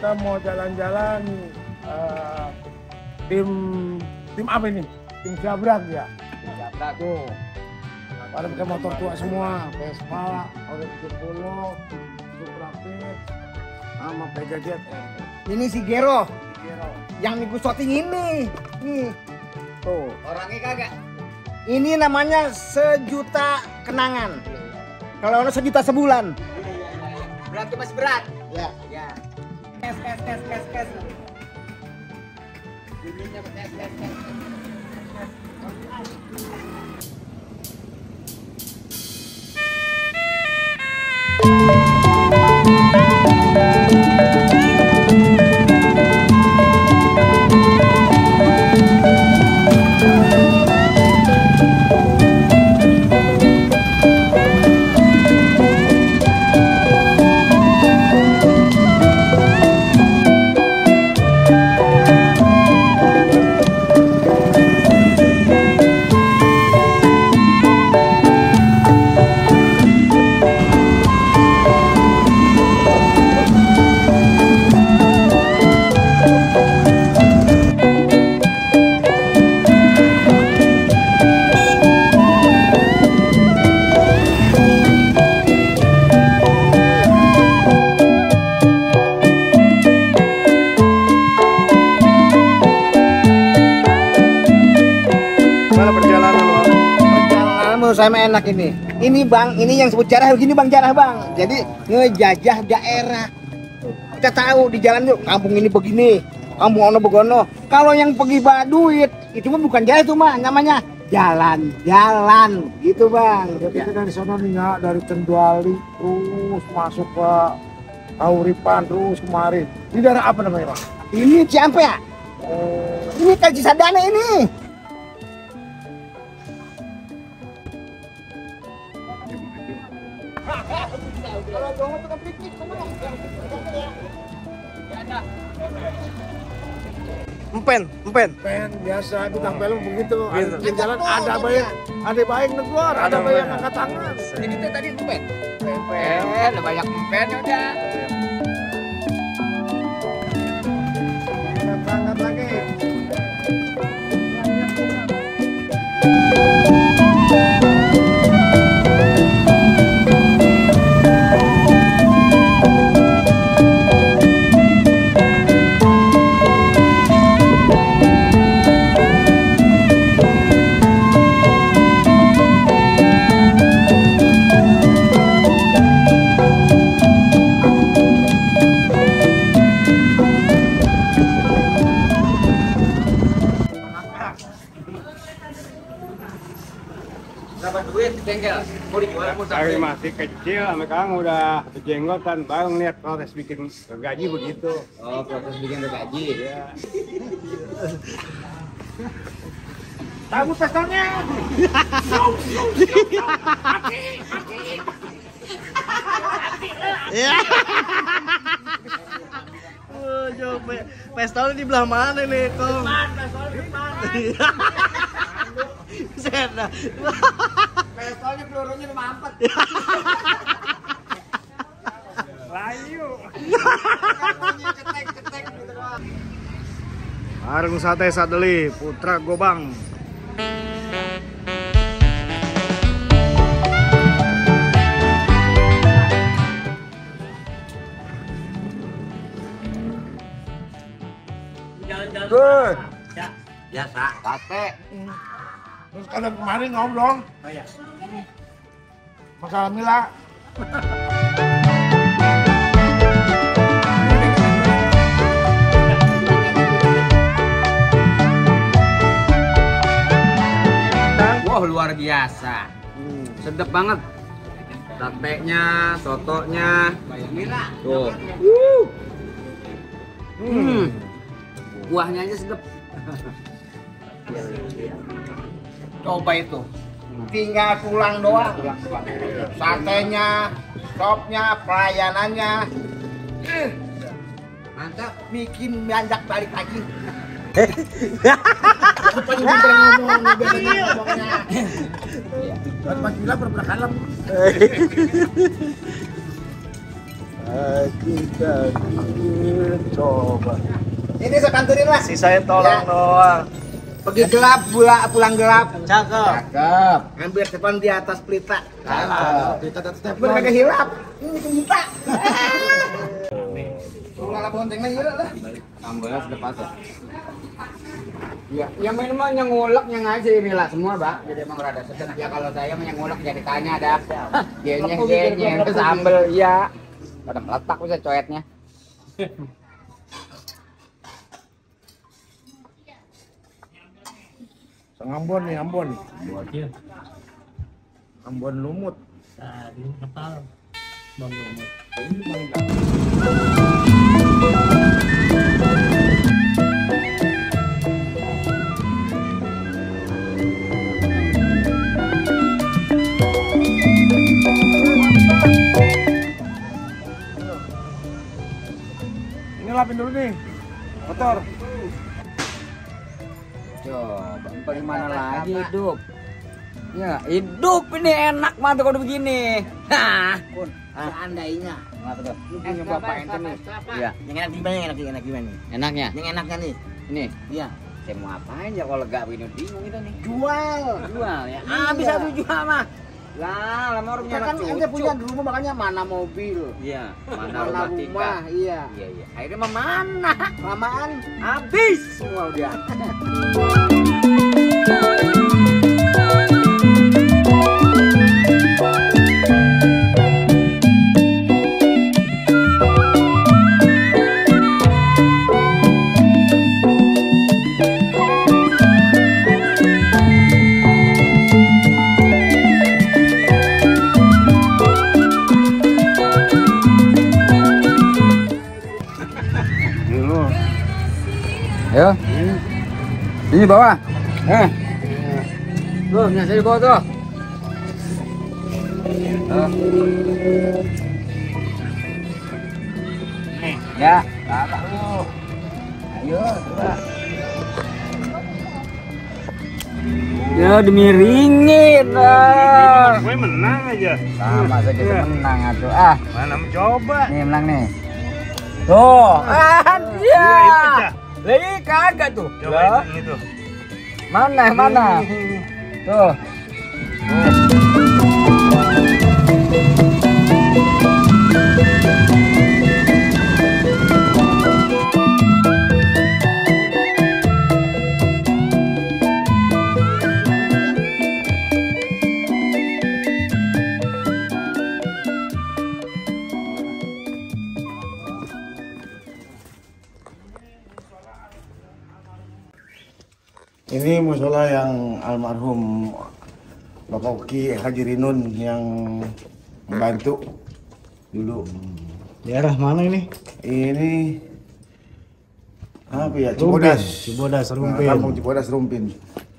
kita mau jalan-jalan tim apa ini? Tim Jabrak ya? Tim Jabrak. Tuh. Pada pakai motor tua semua, Vespa, Ore 70, Supra Fit, sama Pegajet. Ini si Gero. Yang minggu syuting ini. Nih. Tuh. Orangnya kagak. Ini namanya 1.000.000 kenangan. Kalau ono 1.000.000 sebulan. Berarti masih berat. Ya. Ya. Kes. Bibirnya kes. Saya enak ini. Ini bang, ini yang sebut jarah begini bang, jarah bang. Jadi ngejajah daerah. Kita tahu di jalan yuk, kampung ini begini, kampung ono begono. Kalau yang pergi bawa duit, itu mah bukan jarah itu mah, namanya jalan-jalan, gitu bang. Jadi kita dari sana nih ya, dari Tenduali terus masuk ke Kauripan terus kemarin. Ini daerah apa namanya bang? Ini Ciampea ya? Ini Kaji Sadana ini. Empen. Pen biasa di tampil begitu. Di jalan ada bayang negor, ada bayang angkat tangan. Jadi itu tadi empen. Ada banyak empen udah. Angkat lagi. Berapa duit bengkel? Mau dijual mau Dari masih kecil, sampai sekarang udah berjenggotan, baru ngeliat proses bikin gaji begitu. Oh, proses bikin gaji. Ya. Tahu pestanya. Coba pestolnya di belah mana nih kong? Sena. Pestolnya pelurunya udah mampet. Layu. Cetek gitu doang. Warung sate Sadeli Putra Gobang. Good. Biasa. Sate. Terus kalian kemarin ngobrol. Oh ya. Masalah Mila. Wah, luar biasa. Sedap banget. Satenya, sotonya. Tuh. Kuahnya aja sedap. Coba itu. Tinggal pulang doang. Satenya, sopnya, pelayanannya. Mantap. Bikin banyak balik lagi. Rupanya pinter ngomong, ngomongnya. Buat Mas Mila berberkalam. kita coba. Ini saya kantorin lah. Si saya tolong Ya. doang. Pergi gelap, pulang gelap. Cakep. Cakep. Ambil telepon di atas pelita. Kita Telepon kagak hilap. Ini kebuta. Kalau bonteng lagi lah. Ambilnya sudah pas ya. Iya, yang main mah yang ngulek yang ngasih inilah semua, Pak. Jadi emang rada sedang. Ya kalau saya mah yang ngulek jadi tanya ada. Genyeng ke sambel, iya. Pada meletak bisa coetnya. Ambon nih, Ambon. Ambon lumut. Ini lapin dulu nih. Motor. Coba, paling mana lagi hidup? Ya, hidup ini enak banget kalau begini. Hah. Seandainya. Kenapa tuh? Lu punya bapak ente nih. Iya. Yang enak gimana? Yang enak gimana nih? Enaknya? Yang enaknya nih. Ini. Iya. Saya mau apain ya kalau gak bingung kita nih. Jual. Jual ya. Iya. Habis satu jual mah. Lah, lama orang punya Kan anak ente cucu. punya di rumah makanya mana mobil, Iya, mana mana rumah rumah, tinggal. iya. Iya, iya. Akhirnya mah mana? Lamaan. Habis semua udah. Dulu. Ayo. Ini bawah. Tuh, nyasar di bawah tuh. Ya, kakak lu. Ayo, coba. Ya, dimiringin. Gue menang aja. Sama saja menang atuh. Ah, Mana mencoba? nih menang nih. Tuh, Iya, itu dia. aja. Lagi kagak tuh. Coba Lah, yang itu. mana yang mana? Tuh. Ini musola yang almarhum Bapak Uki Haji Rinun yang membantu dulu. Daerah mana ini? Ini apa ya? Cibodas. Cibodas, Rumpin. Kampung Cibodas Rumpin.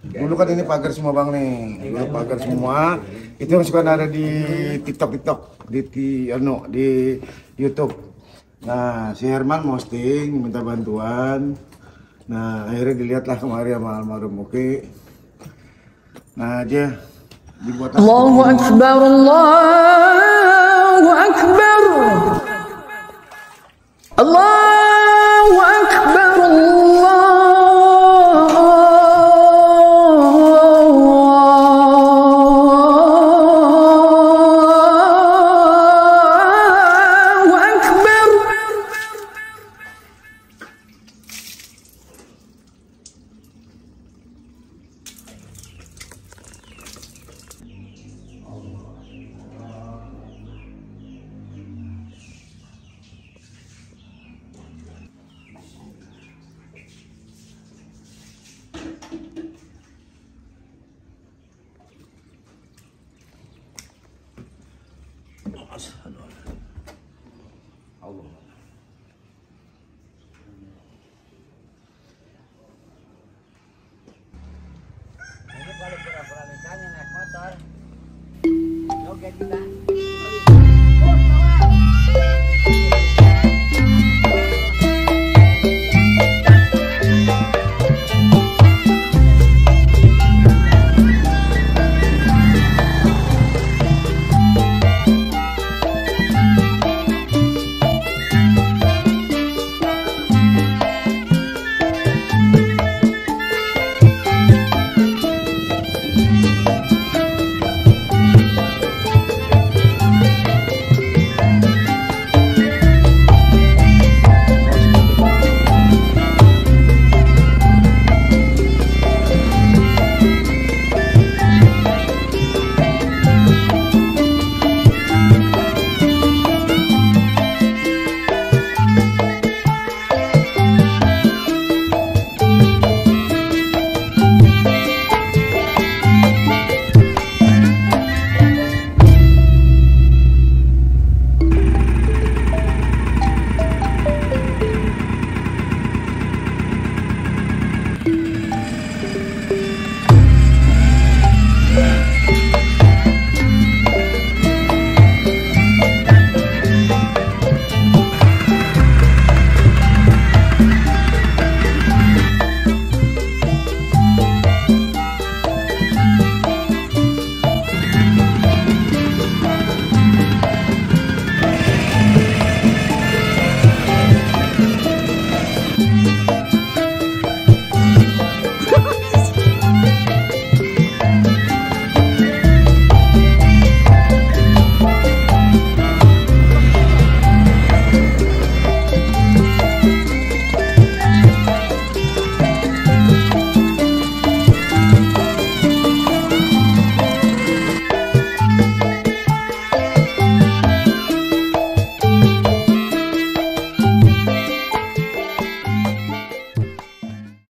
Dulu kan ini pagar semua bang nih, dulu pagar semua. Itu yang suka ada di TikTok, di YouTube. Nah, si Herman posting minta bantuan. Nah, akhirnya dilihatlah kemarin sama almarhum Uki. Nah, dia dibuat Allahu Akbar, Allahu Akbar, Allahu Akbar, Allahu Akbar. Ini kalau pura-pura misalnya naik motor, joget kita.